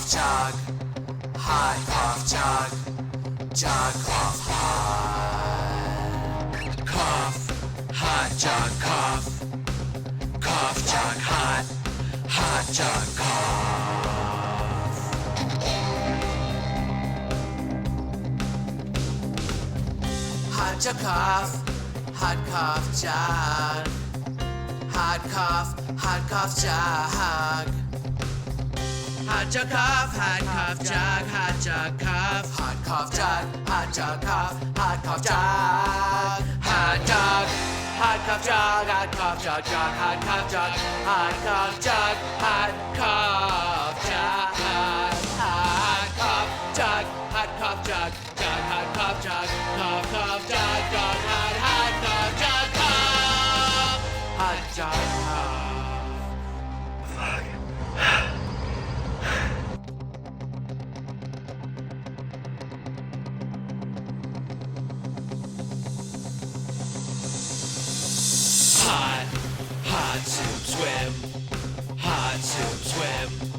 cough jug, hot cough jug, jug cough hot. Cough, hot jug cough, cough jug hot, hot jug cough. Hot jug cough, hot cough jug, hot cough jug. Hot jug cough, hot cough jug, hot jug cough, hot cough jug, hot jug cough, hot cough jug, hot jug, hot cough jug, hot cough jug, jug, hot cough jug, hot cough jug, hot cough jug, hot cough jug, hot cough jug, jug, hot cough jug, cough cough jug, jug, hot cough jug, cough, hot jug, cough. Hot soup swim, hot soup swim.